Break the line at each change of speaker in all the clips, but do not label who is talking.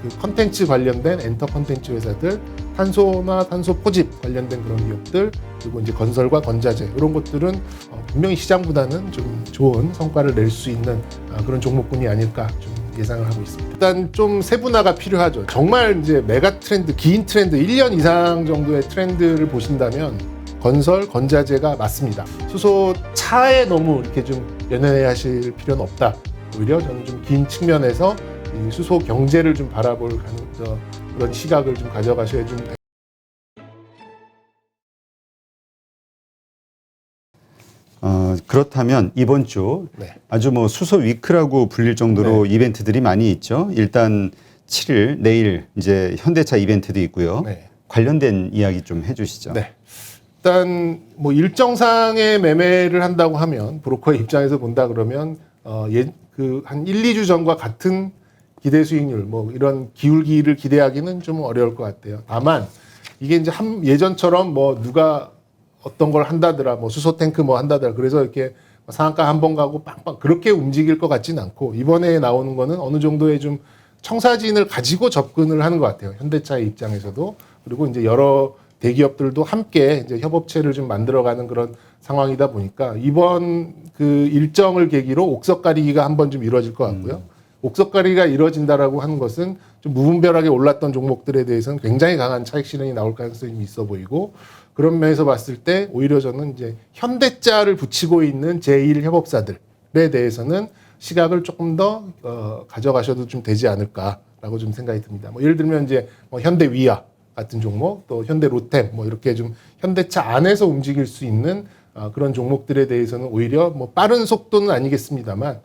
그 컨텐츠 관련된 엔터 컨텐츠 회사들, 탄소나 탄소 포집 관련된 그런 기업들, 그리고 이제 건설과 건자재 이런 것들은 분명히 시장보다는 좀 좋은 성과를 낼 수 있는 그런 종목군이 아닐까 좀 예상을 하고 있습니다. 일단 좀 세분화가 필요하죠. 정말 이제 메가 트렌드, 긴 트렌드, 1년 이상 정도의 트렌드를 보신다면 건설, 건자재가 맞습니다. 수소 차에 너무 이렇게 좀 연연해 하실 필요는 없다. 오히려 저는 좀 긴 측면에서 이 수소 경제를 좀 바라볼 그런 시각을 좀 가져가셔야 좀
그렇다면 이번 주
네.
아주 뭐 수소 위크라고 불릴 정도로
네.
이벤트들이 많이 있죠. 일단 7일 내일 이제 현대차 이벤트도 있고요.
네.
관련된 이야기 좀 해주시죠.
네. 일단 뭐 일정상의 매매를 한다고 하면 브로커의 입장에서 본다 그러면 한 1, 2주 전과 같은 기대 수익률 뭐 이런 기울기를 기대하기는 좀 어려울 것 같아요. 다만 이게 이제 예전처럼 뭐 누가 어떤 걸 한다더라, 뭐 수소 탱크 뭐 한다더라, 그래서 이렇게 상한가 한 번 가고 빵빵 그렇게 움직일 것 같지는 않고 이번에 나오는 거는 어느 정도의 좀 청사진을 가지고 접근을 하는 것 같아요. 현대차의 입장에서도. 그리고 이제 여러 대기업들도 함께 이제 협업체를 좀 만들어가는 그런 상황이다 보니까 이번 그 일정을 계기로 옥석 가리기가 한번 좀 이루어질 것 같고요. 옥석 가리기가 이루어진다라고 하는 것은 좀 무분별하게 올랐던 종목들에 대해서는 굉장히 강한 차익 실현이 나올 가능성이 있어 보이고, 그런 면에서 봤을 때 오히려 저는 이제 현대자를 붙이고 있는 제1 협업사들에 대해서는 시각을 조금 더 가져가셔도 좀 되지 않을까라고 좀 생각이 듭니다. 뭐 예를 들면 이제 뭐 현대위아 같은 종목, 또 현대로템 뭐 이렇게 좀 현대차 안에서 움직일 수 있는 그런 종목들에 대해서는 오히려 뭐 빠른 속도는 아니겠습니다만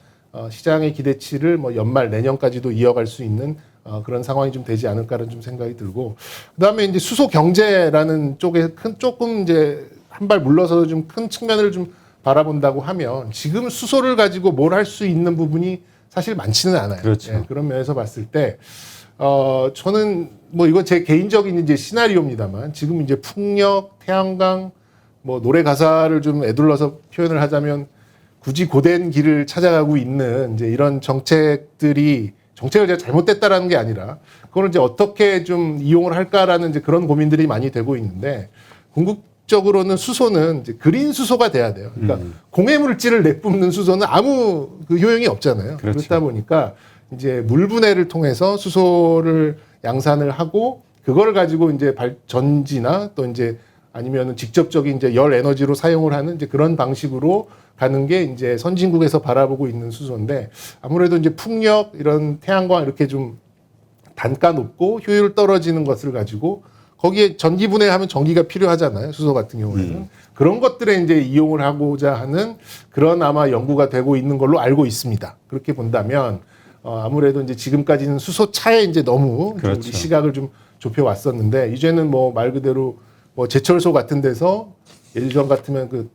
시장의 기대치를 뭐 연말 내년까지도 이어갈 수 있는 그런 상황이 좀 되지 않을까라는 좀 생각이 들고, 그다음에 이제 수소 경제라는 쪽에 조금 이제 한 발 물러서서 좀 큰 측면을 좀 바라본다고 하면 지금 수소를 가지고 뭘 할 수 있는 부분이 사실 많지는 않아요.
그렇죠.
예, 그런 면에서 봤을 때 저는 뭐 이건 제 개인적인 이제 시나리오입니다만 지금 이제 풍력, 태양광 뭐 노래 가사를 좀 애둘러서 표현을 하자면 굳이 고된 길을 찾아가고 있는 이제 이런 정책을 제가 잘못됐다라는 게 아니라 그걸 이제 어떻게 좀 이용을 할까라는 이제 그런 고민들이 많이 되고 있는데, 궁극적으로는 수소는 이제 그린 수소가 돼야 돼요. 그러니까 공해 물질을 내뿜는 수소는 아무 그 효용이 없잖아요.
그렇죠.
그렇다 보니까 이제 물 분해를 통해서 수소를 양산을 하고 그거를 가지고 이제 전지나 또 이제 아니면은 직접적인 이제 열 에너지로 사용을 하는 이제 그런 방식으로 가는 게 이제 선진국에서 바라보고 있는 수소인데, 아무래도 이제 풍력 이런 태양광 이렇게 좀 단가 높고 효율 떨어지는 것을 가지고 거기에 전기 분해하면 전기가 필요하잖아요. 수소 같은 경우에는 그런 것들에 이제 이용을 하고자 하는 그런 아마 연구가 되고 있는 걸로 알고 있습니다. 그렇게 본다면 아무래도 이제 지금까지는 수소차에 이제 너무
그렇죠.
우리 시각을 좀 좁혀 왔었는데 이제는 뭐 말 그대로 뭐 제철소 같은 데서 예전 같으면 그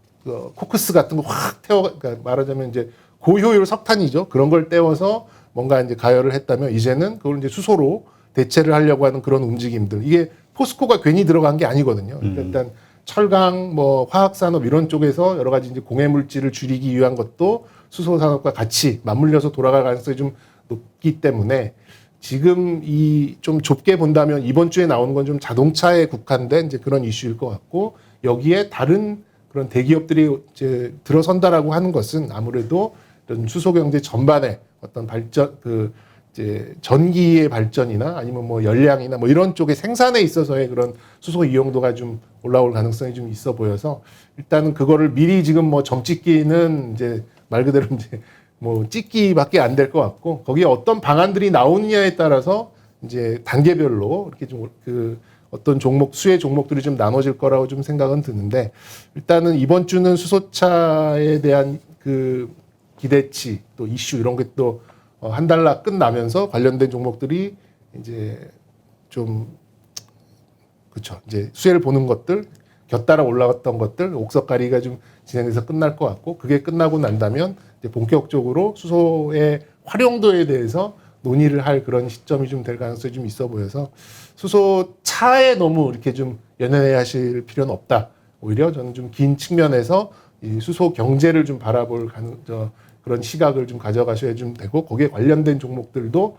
코크스 같은 거 확 그러니까 말하자면 이제 고효율 석탄이죠. 그런 걸 떼워서 뭔가 이제 가열을 했다면 이제는 그걸 이제 수소로 대체를 하려고 하는 그런 움직임들. 이게 포스코가 괜히 들어간 게 아니거든요. 그러니까 일단 철강, 뭐 화학산업 이런 쪽에서 여러 가지 이제 공해 물질을 줄이기 위한 것도 수소 산업과 같이 맞물려서 돌아갈 가능성이 좀 높기 때문에 지금 이 좀 좁게 본다면 이번 주에 나오는 건 좀 자동차에 국한된 이제 그런 이슈일 것 같고, 여기에 다른 그런 대기업들이 이제 들어선다라고 하는 것은 아무래도 이런 수소 경제 전반의 어떤 발전, 이제 전기의 발전이나 아니면 뭐 열량이나 뭐 이런 쪽의 생산에 있어서의 그런 수소 이용도가 좀 올라올 가능성이 좀 있어 보여서 일단은 그거를 미리 지금 뭐 점 찍기는 이제 말 그대로 이제 뭐 찍기밖에 안 될 것 같고, 거기에 어떤 방안들이 나오느냐에 따라서 이제 단계별로 이렇게 좀 어떤 수혜 종목들이 좀 나눠질 거라고 좀 생각은 드는데, 일단은 이번 주는 수소차에 대한 그 기대치 또 이슈 이런 게 또 한 달락 끝나면서 관련된 종목들이 이제 좀 그렇죠. 이제 수혜를 보는 것들, 곁따라 올라갔던 것들, 옥석가리가 좀 진행돼서 끝날 것 같고, 그게 끝나고 난다면 이제 본격적으로 수소의 활용도에 대해서 논의를 할 그런 시점이 좀 될 가능성이 좀 있어 보여서 수소차에 너무 이렇게 좀 연연해 하실 필요는 없다. 오히려 저는 좀 긴 측면에서 이 수소 경제를 좀 바라볼 그런 시각을 좀 가져가셔야 좀 되고, 거기에 관련된 종목들도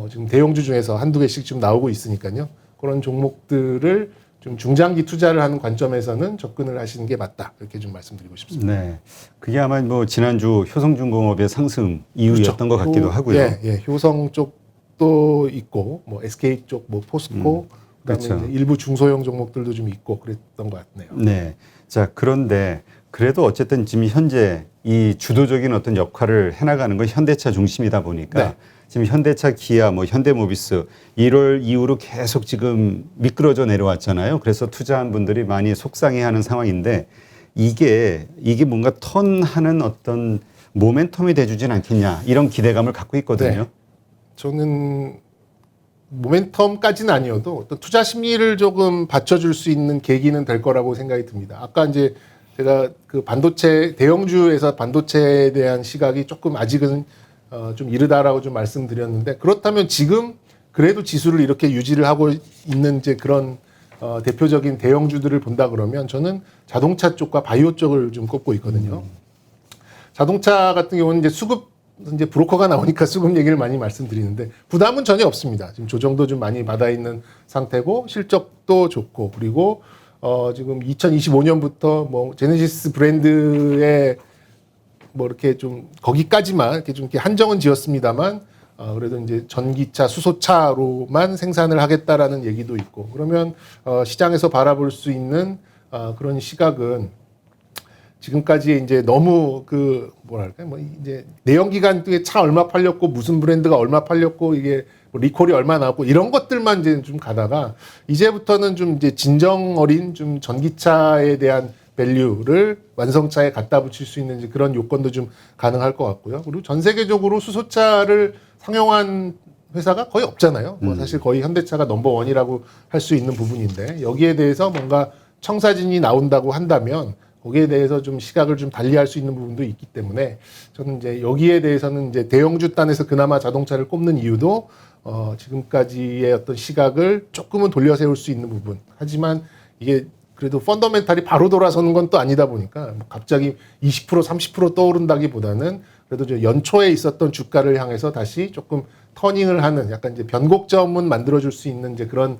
지금 대형주 중에서 한두 개씩 좀 나오고 있으니까요. 그런 종목들을 좀 중장기 투자를 하는 관점에서는 접근을 하시는 게 맞다. 이렇게 좀 말씀드리고 싶습니다.
네. 그게 아마 뭐 지난주 효성중공업의 상승 이유였던 것 같기도 하고요.
예, 효성 쪽도 있고, 뭐 SK 쪽, 뭐 포스코, 그다음에
그렇죠.
이제 일부 중소형 종목들도 좀 있고 그랬던 것 같네요.
네. 자, 그런데 그래도 어쨌든 지금 현재 이 주도적인 어떤 역할을 해나가는 건 현대차 중심이다 보니까
네.
지금 현대차, 기아, 뭐 현대모비스 1월 이후로 계속 지금 미끄러져 내려왔잖아요. 그래서 투자한 분들이 많이 속상해하는 상황인데 이게 뭔가 턴하는 어떤 모멘텀이 돼주진 않겠냐 이런 기대감을 갖고 있거든요.
네. 저는 모멘텀까지는 아니어도 어떤 투자 심리를 조금 받쳐줄 수 있는 계기는 될 거라고 생각이 듭니다. 아까 이제 제가 그 반도체 대형주에서 반도체에 대한 시각이 조금 아직은 좀 이르다라고 좀 말씀드렸는데 그렇다면 지금 그래도 지수를 이렇게 유지를 하고 있는 이제 그런 대표적인 대형주들을 본다 그러면 저는 자동차 쪽과 바이오 쪽을 좀 꼽고 있거든요. 자동차 같은 경우는 이제 수급 이제 브로커가 나오니까 수급 얘기를 많이 말씀드리는데 부담은 전혀 없습니다. 지금 조정도 좀 많이 받아 있는 상태고 실적도 좋고 그리고 지금 2025년부터 뭐 제네시스 브랜드의 뭐 이렇게 좀 거기까지만 이렇게 좀 이렇게 한정은 지었습니다만 그래도 이제 전기차, 수소차로만 생산을 하겠다라는 얘기도 있고 그러면 시장에서 바라볼 수 있는 그런 시각은 지금까지 이제 너무 그 뭐랄까 뭐 이제 내연기관 쪽에 차 얼마 팔렸고 무슨 브랜드가 얼마 팔렸고 이게 뭐 리콜이 얼마 나왔고 이런 것들만 이제 좀 가다가 이제부터는 좀 이제 진정 어린 좀 전기차에 대한 밸류를 완성차에 갖다 붙일 수 있는 이제 그런 요건도 좀 가능할 것 같고요. 그리고 전 세계적으로 수소차를 상용한 회사가 거의 없잖아요. 뭐 사실 거의 현대차가 넘버원이라고 할 수 있는 부분인데 여기에 대해서 뭔가 청사진이 나온다고 한다면 거기에 대해서 좀 시각을 좀 달리할 수 있는 부분도 있기 때문에 저는 이제 여기에 대해서는 이제 대형주 단에서 그나마 자동차를 꼽는 이유도 지금까지의 어떤 시각을 조금은 돌려 세울 수 있는 부분. 하지만 이게 그래도 펀더멘탈이 바로 돌아서는 건 또 아니다 보니까 뭐 갑자기 20% 30% 떠오른다기보다는 그래도 저 연초에 있었던 주가를 향해서 다시 조금 터닝을 하는 약간 이제 변곡점은 만들어줄 수 있는 이제 그런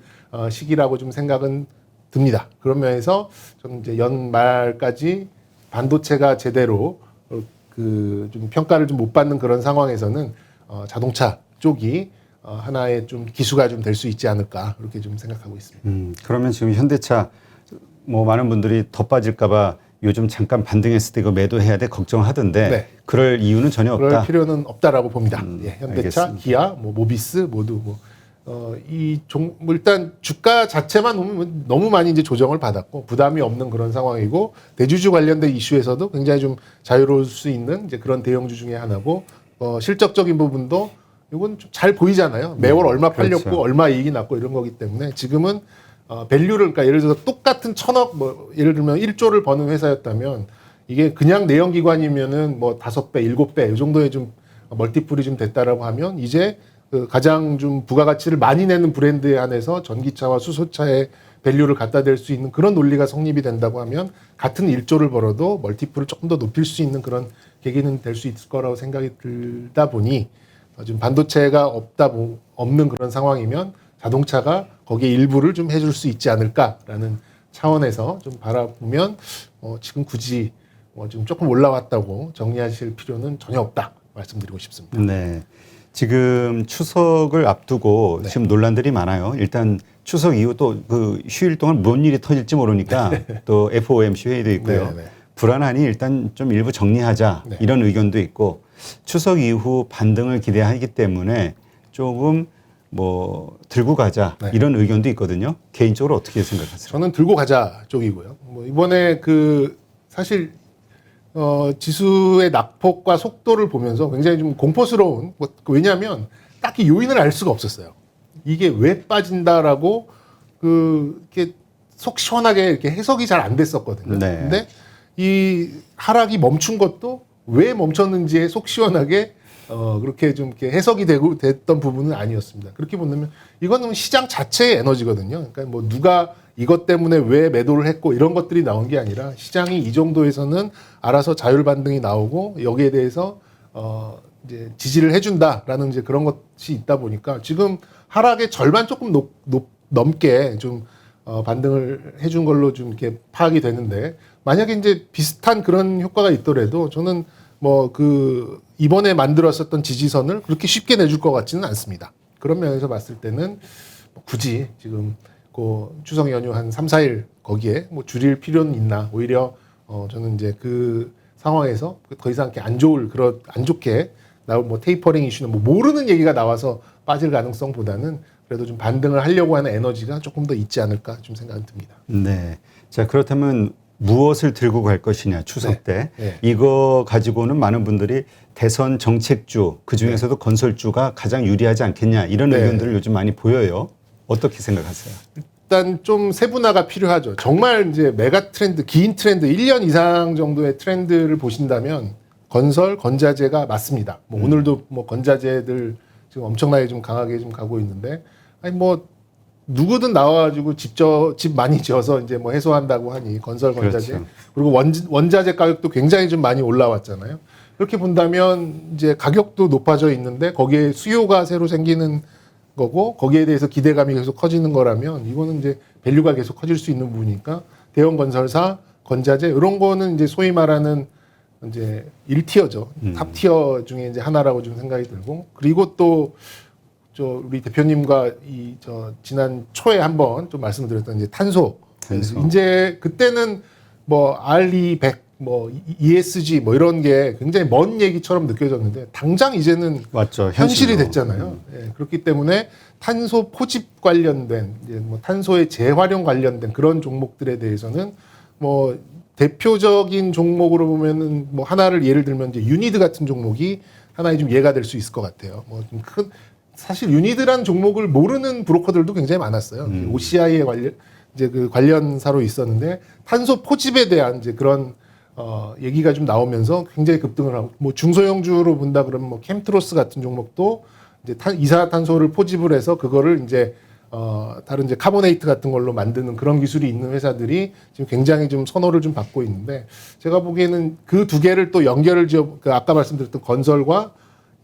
시기라고 좀 생각은 듭니다. 그런 면에서 저는 이제 연말까지 반도체가 제대로 그 좀 평가를 좀 못 받는 그런 상황에서는 자동차 쪽이 하나의 좀 기수가 좀 될 수 있지 않을까 그렇게 좀 생각하고 있습니다.
그러면 지금 현대차 뭐 많은 분들이 더 빠질까봐 요즘 잠깐 반등했을 때 이거 매도해야 돼 걱정하던데
네.
그럴 이유는 전혀
그럴
없다.
필요는 없다라고 봅니다. 예, 현대차,
알겠습니다.
기아, 뭐 모비스 모두 뭐 일단 주가 자체만 보면 너무 많이 이제 조정을 받았고 부담이 없는 그런 상황이고 대주주 관련된 이슈에서도 굉장히 좀 자유로울 수 있는 이제 그런 대형주 중에 하나고 실적적인 부분도 이건 좀 잘 보이잖아요. 매월 얼마 팔렸고
그렇죠.
얼마 이익이 났고 이런 거기 때문에 지금은 밸류를 그러니까 예를 들어서 똑같은 1,000억 뭐 예를 들면 1조를 버는 회사였다면 이게 그냥 내연기관이면은 뭐 5배, 7배 이 정도의 좀 멀티플이 좀 됐다라고 하면 이제 그 가장 좀 부가가치를 많이 내는 브랜드에 한해서 전기차와 수소차의 밸류를 갖다 댈 수 있는 그런 논리가 성립이 된다고 하면 같은 1조를 벌어도 멀티플을 조금 더 높일 수 있는 그런 계기는 될 수 있을 거라고 생각이 들다 보니 지금 반도체가 없는 그런 상황이면 자동차가 거기에 일부를 좀 해줄 수 있지 않을까라는 차원에서 좀 바라보면 지금 굳이 좀 조금 올라왔다고 정리하실 필요는 전혀 없다 말씀드리고 싶습니다.
네. 지금 추석을 앞두고
네.
지금 논란들이 많아요. 일단 추석 이후 또 그 휴일 동안 뭔 일이 터질지 모르니까 또 FOMC 회의도 있고요.
네, 네.
불안하니 일단 좀 일부 정리하자
네.
이런 의견도 있고 추석 이후 반등을 기대하기 때문에 조금 뭐 들고 가자
네.
이런 의견도 있거든요. 개인적으로 어떻게 생각하세요?
저는 들고 가자 쪽이고요. 뭐 이번에 그 사실 지수의 낙폭과 속도를 보면서 굉장히 좀 공포스러운 왜냐하면 딱히 요인을 알 수가 없었어요. 이게 왜 빠진다라고 이렇게 속 시원하게 이렇게 해석이 잘 안 됐었거든요.
네.
근데 이 하락이 멈춘 것도 왜 멈췄는지에 속 시원하게 그렇게 좀 이렇게 해석이 됐던 부분은 아니었습니다. 그렇게 본다면 이거는 시장 자체의 에너지거든요. 그러니까 뭐 누가 이것 때문에 왜 매도를 했고 이런 것들이 나온 게 아니라 시장이 이 정도에서는 알아서 자율 반등이 나오고 여기에 대해서 이제 지지를 해준다라는 이제 그런 것이 있다 보니까 지금 하락의 절반 조금 넘게 좀 반등을 해준 걸로 좀 이렇게 파악이 되는데 만약에 이제 비슷한 그런 효과가 있더라도 저는 뭐 그 이번에 만들었었던 지지선을 그렇게 쉽게 내줄 것 같지는 않습니다. 그런 면에서 봤을 때는 뭐 굳이 지금 그 추석 연휴 한 3, 4일 거기에 뭐 줄일 필요는 있나 오히려 저는 이제 그 상황에서 더 이상 이렇게 안 좋게 나올 뭐 테이퍼링 이슈는 뭐 모르는 얘기가 나와서 빠질 가능성보다는 그래도 좀 반등을 하려고 하는 에너지가 조금 더 있지 않을까 좀 생각이 듭니다.
네. 자, 그렇다면 무엇을 들고 갈 것이냐, 추석 때.
네.
이거 가지고는 많은 분들이 대선 정책주, 그 중에서도 건설주가 가장 유리하지 않겠냐, 이런
네.
의견들을 요즘 많이 보여요. 어떻게 생각하세요?
일단 좀 세분화가 필요하죠. 정말 이제 메가 트렌드, 긴 트렌드, 1년 이상 정도의 트렌드를 보신다면 건설, 건자재가 맞습니다. 뭐 오늘도 뭐 건자재들 지금 엄청나게 좀 강하게 좀 가고 있는데, 아니 뭐 누구든 나와가지고 집 많이 지어서 이제 뭐 해소한다고 하니 건설, 건자재
그렇죠.
그리고 원자재 가격도 굉장히 좀 많이 올라왔잖아요. 그렇게 본다면 이제 가격도 높아져 있는데 거기에 수요가 새로 생기는 거고 거기에 대해서 기대감이 계속 커지는 거라면 이거는 이제 밸류가 계속 커질 수 있는 부분이니까 대형 건설사, 건자재 이런 거는 이제 소위 말하는 이제 1티어죠. 탑티어 중에 이제 하나라고 좀 생각이 들고 그리고 또 우리 대표님과 지난 초에 한번 좀 말씀드렸던 이제 탄소. 이제 그때는 뭐 RE100 뭐 ESG 뭐 이런 게 굉장히 먼 얘기처럼 느껴졌는데 당장 이제는
맞죠.
현실이 됐잖아요. 예, 그렇기 때문에 탄소 포집 관련된 이제 뭐 탄소의 재활용 관련된 그런 종목들에 대해서는 뭐 대표적인 종목으로 보면은 뭐 하나를 예를 들면 이제 유니드 같은 종목이 하나의 좀 예가 될 수 있을 것 같아요. 뭐 좀 사실 유니드라는 종목을 모르는 브로커들도 굉장히 많았어요. OCI에 이제 그 관련사로 있었는데 탄소 포집에 대한 이제 그런 얘기가 좀 나오면서 굉장히 급등을 하고 뭐 중소형주로 본다 그러면 뭐 캠트로스 같은 종목도 이제 이산화탄소를 포집을 해서 그거를 이제 다른 이제 카보네이트 같은 걸로 만드는 그런 기술이 있는 회사들이 지금 굉장히 좀 선호를 좀 받고 있는데 제가 보기에는 그 두 개를 또 연결을 그 아까 말씀드렸던 건설과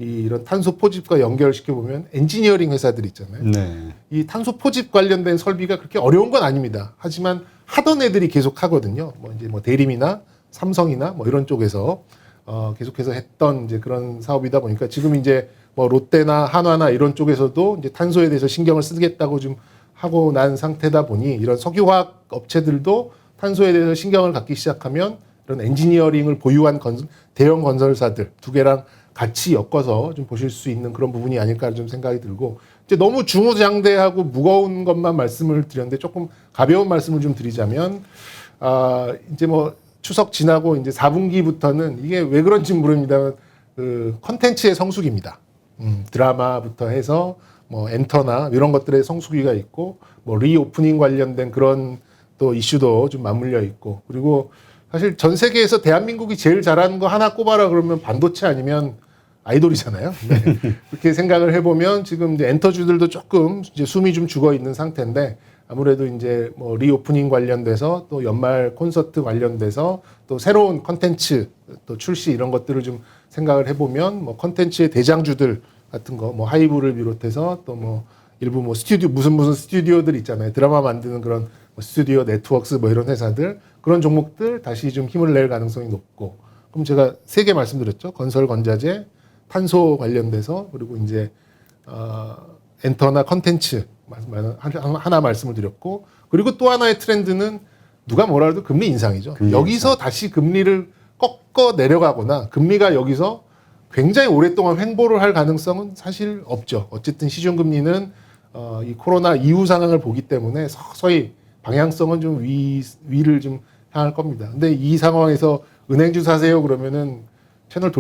이런 탄소 포집과 연결시켜 보면 엔지니어링 회사들 있잖아요.
네.
이 탄소 포집 관련된 설비가 그렇게 어려운 건 아닙니다. 하지만 하던 애들이 계속 하거든요. 뭐 이제 뭐 대림이나 삼성이나 뭐 이런 쪽에서 계속해서 했던 이제 그런 사업이다 보니까 지금 이제 뭐 롯데나 한화나 이런 쪽에서도 이제 탄소에 대해서 신경을 쓰겠다고 좀 하고 난 상태다 보니 이런 석유화학 업체들도 탄소에 대해서 신경을 갖기 시작하면 이런 엔지니어링을 보유한 대형 건설사들 두 개랑 같이 엮어서 좀 보실 수 있는 그런 부분이 아닐까 좀 생각이 들고 이제 너무 중후장대하고 무거운 것만 말씀을 드렸는데 조금 가벼운 말씀을 좀 드리자면 이제 뭐 추석 지나고 이제 4분기부터는 이게 왜 그런지 모릅니다만 그 컨텐츠의 성수기입니다. 드라마부터 해서 뭐 엔터나 이런 것들의 성수기가 있고 뭐 리오프닝 관련된 그런 또 이슈도 좀 맞물려 있고 그리고 사실 전 세계에서 대한민국이 제일 잘하는 거 하나 꼽아라 그러면 반도체 아니면 아이돌이잖아요. 네. 그렇게 생각을 해보면 지금 이제 엔터주들도 조금 이제 숨이 좀 죽어 있는 상태인데 아무래도 이제 뭐 리오프닝 관련돼서 또 연말 콘서트 관련돼서 또 새로운 컨텐츠 또 출시 이런 것들을 좀 생각을 해보면 뭐 컨텐츠의 대장주들 같은 거 뭐 하이브를 비롯해서 또 뭐 일부 뭐 스튜디오 무슨 스튜디오들 있잖아요. 드라마 만드는 그런 뭐 스튜디오 네트워크스 뭐 이런 회사들 그런 종목들 다시 좀 힘을 낼 가능성이 높고 그럼 제가 세 개 말씀드렸죠. 건설, 건자재, 탄소 관련돼서 그리고 이제 엔터나 컨텐츠 하나 말씀을 드렸고 그리고 또 하나의 트렌드는 누가 뭐라 해도 금리 인상이죠. 여기서 다시 금리를 꺾어 내려가거나 금리가 여기서 굉장히 오랫동안 횡보를 할 가능성은 사실 없죠. 어쨌든 시중금리는 이 코로나 이후 상황을 보기 때문에 서서히 방향성은 좀 위를 좀 향할 겁니다. 근데 이 상황에서 은행주 사세요 그러면은 채널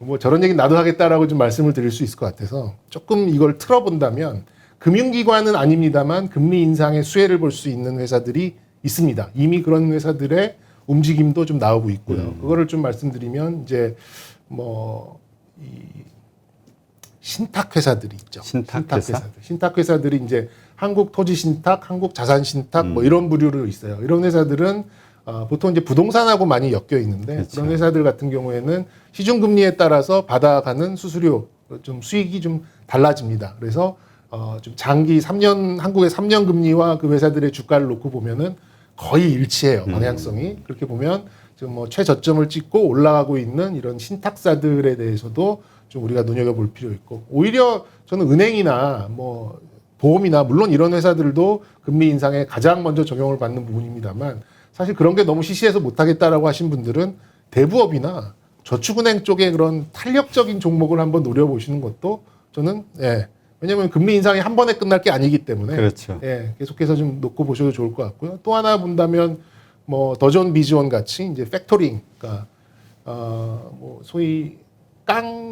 뭐 저런 얘기 나도 하겠다라고 좀 말씀을 드릴 수 있을 것 같아서 조금 이걸 틀어본다면 금융기관은 아닙니다만 금리 인상의 수혜를 볼 수 있는 회사들이 있습니다. 이미 그런 회사들의 움직임도 좀 나오고 있고요. 그거를 좀 말씀드리면 이제 뭐 이 신탁 회사들이 있죠. 신탁 회사들이 이제 한국토지신탁, 한국자산신탁 뭐 이런 부류로 있어요. 이런 회사들은 보통 이제 부동산하고 많이 엮여 있는데
그렇죠.
그런 회사들 같은 경우에는 시중 금리에 따라서 받아가는 수수료 좀 수익이 좀 달라집니다. 그래서 좀 장기 3년 한국의 3년 금리와 그 회사들의 주가를 놓고 보면은 거의 일치해요. 방향성이. 그렇게 보면 지금 뭐 최저점을 찍고 올라가고 있는 이런 신탁사들에 대해서도 좀 우리가 눈여겨볼 필요 있고 오히려 저는 은행이나 뭐 보험이나 물론 이런 회사들도 금리 인상에 가장 먼저 적용을 받는 부분입니다만 사실 그런 게 너무 시시해서 못하겠다라고 하신 분들은 대부업이나 저축은행 쪽에 그런 탄력적인 종목을 한번 노려보시는 것도 저는 왜냐하면 금리 인상이 한 번에 끝날 게 아니기 때문에
그렇죠.
계속해서 좀 놓고 보셔도 좋을 것 같고요. 또 하나 본다면 뭐 더존 비즈원 같이 이제 팩토링, 그러니까 뭐 소위 깡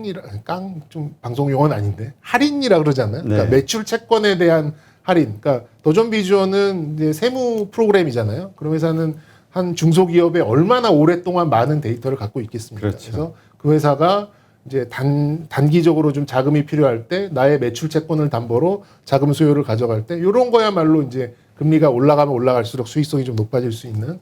좀 방송 용어는 아닌데 할인이라 그러잖아요. 그러니까
네.
매출 채권에 대한 할인. 그러니까 더존 비즈원은 이제 세무 프로그램이잖아요. 그런 회사는 한 중소기업에 얼마나 오랫동안 많은 데이터를 갖고 있겠습니까?
그렇죠.
그래서 그 회사가 이제 단기적으로 좀 자금이 필요할 때 나의 매출 채권을 담보로 자금 수요를 가져갈 때 이런 거야말로 이제 금리가 올라가면 올라갈수록 수익성이 좀 높아질 수 있는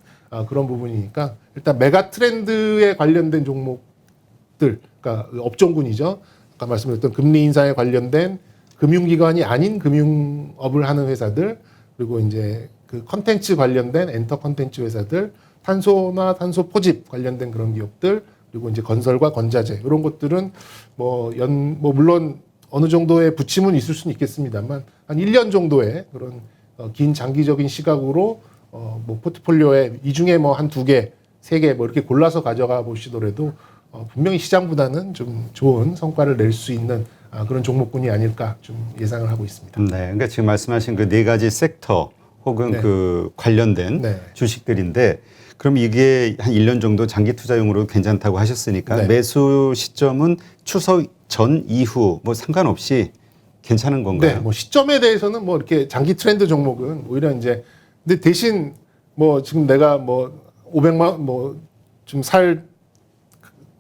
그런 부분이니까 일단 메가 트렌드에 관련된 종목들, 그러니까 업종군이죠. 아까 말씀드렸던 금리 인상에 관련된 금융기관이 아닌 금융업을 하는 회사들, 그리고 이제 그 컨텐츠 관련된 엔터 컨텐츠 회사들, 탄소나 탄소 포집 관련된 그런 기업들, 그리고 이제 건설과 건자재 이런 것들은 뭐 물론 어느 정도의 부침은 있을 수는 있겠습니다만 한 1년 정도의 그런 긴 장기적인 시각으로 뭐 포트폴리오에 이 중에 뭐 한 2개, 3개 뭐 이렇게 골라서 가져가 보시더라도 분명히 시장보다는 좀 좋은 성과를 낼 수 있는 그런 종목군이 아닐까 좀 예상을 하고 있습니다.
네, 그러니까 지금 말씀하신 그 네 가지 섹터 혹은
네.
그 관련된
네.
주식들인데 그럼 이게 한 1년 정도 장기 투자용으로 괜찮다고 하셨으니까
네.
매수 시점은 추석 전 이후 뭐 상관없이 괜찮은 건가요?
네, 뭐 시점에 대해서는 뭐 이렇게 장기 트렌드 종목은 오히려 이제 근데 대신 뭐 지금 내가 뭐 500만 뭐 좀 살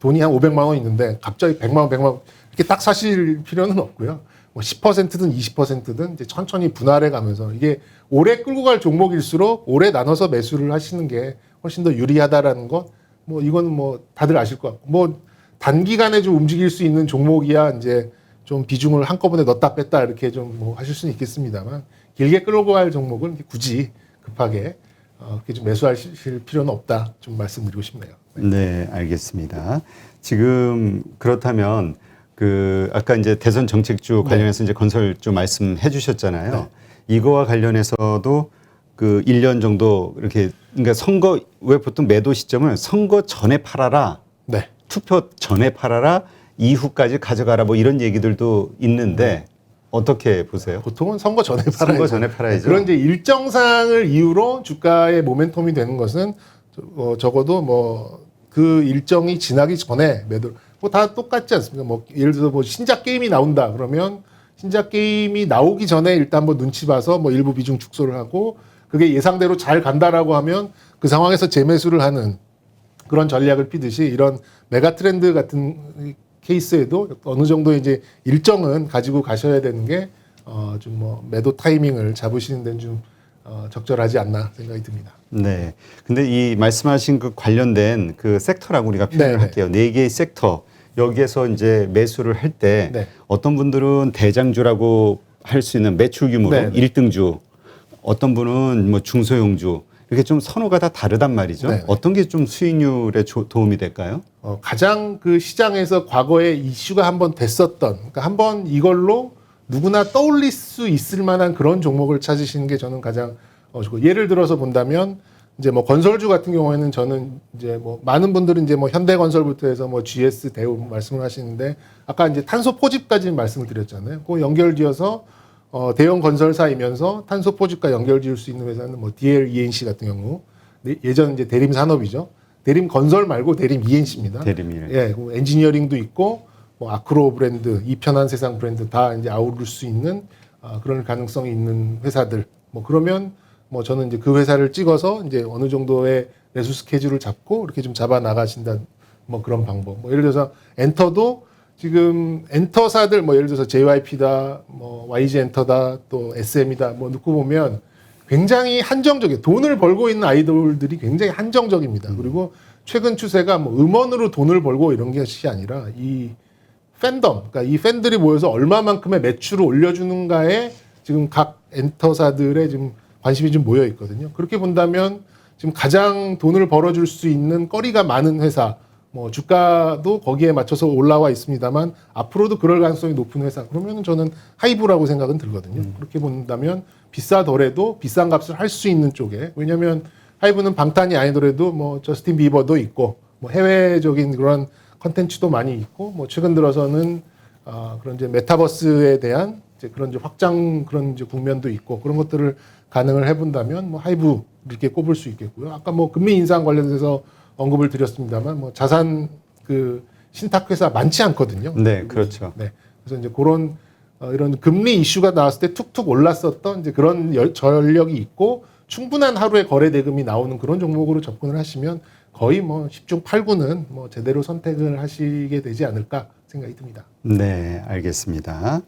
돈이 한 500만 원 있는데 갑자기 100만 원, 100만 원 이렇게 딱 사실 필요는 없고요. 뭐 10%든 20%든 이제 천천히 분할해 가면서 이게 오래 끌고 갈 종목일수록 오래 나눠서 매수를 하시는 게 훨씬 더 유리하다라는 것. 뭐 이건 뭐 다들 아실 것 같고 뭐 단기간에 좀 움직일 수 있는 종목이야 이제 좀 비중을 한꺼번에 넣었다 뺐다 이렇게 좀 뭐 하실 수는 있겠습니다만 길게 끌고 갈 종목은 굳이 급하게 그렇게 좀 매수하실 필요는 없다 좀 말씀드리고 싶네요.
네, 알겠습니다. 지금 그렇다면 그 아까 이제 대선 정책주 관련해서 이제 건설주 말씀해 주셨잖아요. 이거와 관련해서도 그 1년 정도 이렇게 그러니까 선거 왜 보통 매도 시점을 선거 전에 팔아라.
네.
투표 전에 팔아라. 이후까지 가져가라. 뭐 이런 얘기들도 있는데 어떻게 보세요?
보통은 선거 전에 팔아야죠.
선거 전에 팔아야죠.
그런 이제 일정상을 이유로 주가의 모멘텀이 되는 것은 적어도 뭐 그 일정이 지나기 전에 매도 뭐 다 똑같지 않습니까? 뭐 예를 들어서 뭐 신작 게임이 나온다 그러면 신작 게임이 나오기 전에 일단 뭐 눈치 봐서 뭐 일부 비중 축소를 하고 그게 예상대로 잘 간다라고 하면 그 상황에서 재매수를 하는 그런 전략을 피듯이 이런 메가 트렌드 같은 케이스에도 어느 정도 이제 일정은 가지고 가셔야 되는 게 좀 뭐 매도 타이밍을 잡으시는 데는 좀 적절하지 않나 생각이 듭니다.
네. 근데 이 말씀하신 그 관련된 그 섹터라고 우리가 표현을
네네.
할게요. 네 개의 섹터. 여기에서 이제 매수를 할 때
네.
어떤 분들은 대장주라고 할 수 있는 매출 규모로
네네.
1등주, 어떤 분은 뭐 중소형주 이렇게 좀 선호가 다 다르단 말이죠.
네네.
어떤 게 좀 수익률에 도움이 될까요?
가장 그 시장에서 과거에 이슈가 한번 됐었던, 그러니까 한번 이걸로 누구나 떠올릴 수 있을 만한 그런 종목을 찾으시는 게 저는 가장 좋고, 예를 들어서 본다면 이제 뭐 건설주 같은 경우에는 저는 이제 뭐 많은 분들은 이제 뭐 현대건설부터 해서 뭐 GS 대우 말씀을 하시는데 아까 이제 탄소 포집까지 말씀을 드렸잖아요. 그 연결지어서 대형 건설사이면서 탄소 포집과 연결지을 수 있는 회사는 뭐 DL ENC 같은 경우 예전 이제 대림 산업이죠. 대림 건설 말고 대림 ENC입니다.
대림이네.
예, 엔지니어링도 있고 뭐 아크로 브랜드, 이편한 세상 브랜드 다 이제 아우를 수 있는 그런 가능성이 있는 회사들. 뭐 그러면 뭐 저는 이제 그 회사를 찍어서 이제 어느 정도의 매수 스케줄을 잡고 이렇게 좀 잡아 나가신다. 뭐 그런 방법. 뭐 예를 들어서 엔터도 지금 엔터사들 뭐 예를 들어서 JYP다, 뭐 YG 엔터다, 또 SM이다. 뭐 놓고 보면 굉장히 한정적이에요. 돈을 벌고 있는 아이돌들이 굉장히 한정적입니다. 그리고 최근 추세가 뭐 음원으로 돈을 벌고 이런 것이 아니라 이 팬덤, 그러니까 이 팬들이 모여서 얼마만큼의 매출을 올려주는가에 지금 각 엔터사들의 지금 관심이 좀 모여 있거든요. 그렇게 본다면 지금 가장 돈을 벌어줄 수 있는 거리가 많은 회사, 뭐 주가도 거기에 맞춰서 올라와 있습니다만 앞으로도 그럴 가능성이 높은 회사, 그러면 저는 하이브라고 생각은 들거든요. 그렇게 본다면 비싸더라도 비싼 값을 할 수 있는 쪽에, 왜냐하면 하이브는 방탄이 아니더라도 뭐 저스틴 비버도 있고 뭐 해외적인 그런 컨텐츠도 많이 있고 뭐 최근 들어서는 그런 이제 메타버스에 대한 이제 그런 이제 확장 그런 이제 국면도 있고 그런 것들을 가능을 해본다면 뭐 하이브 이렇게 꼽을 수 있겠고요. 아까 뭐 금리 인상 관련해서 언급을 드렸습니다만 뭐 자산 그 신탁 회사 많지 않거든요.
네, 그렇죠.
네. 그래서 이제 그런 이런 금리 이슈가 나왔을 때 툭툭 올랐었던 이제 그런 전력이 있고 충분한 하루의 거래 대금이 나오는 그런 종목으로 접근을 하시면 거의 뭐 10중 8구는 뭐 제대로 선택을 하시게 되지 않을까 생각이 듭니다.
네, 알겠습니다.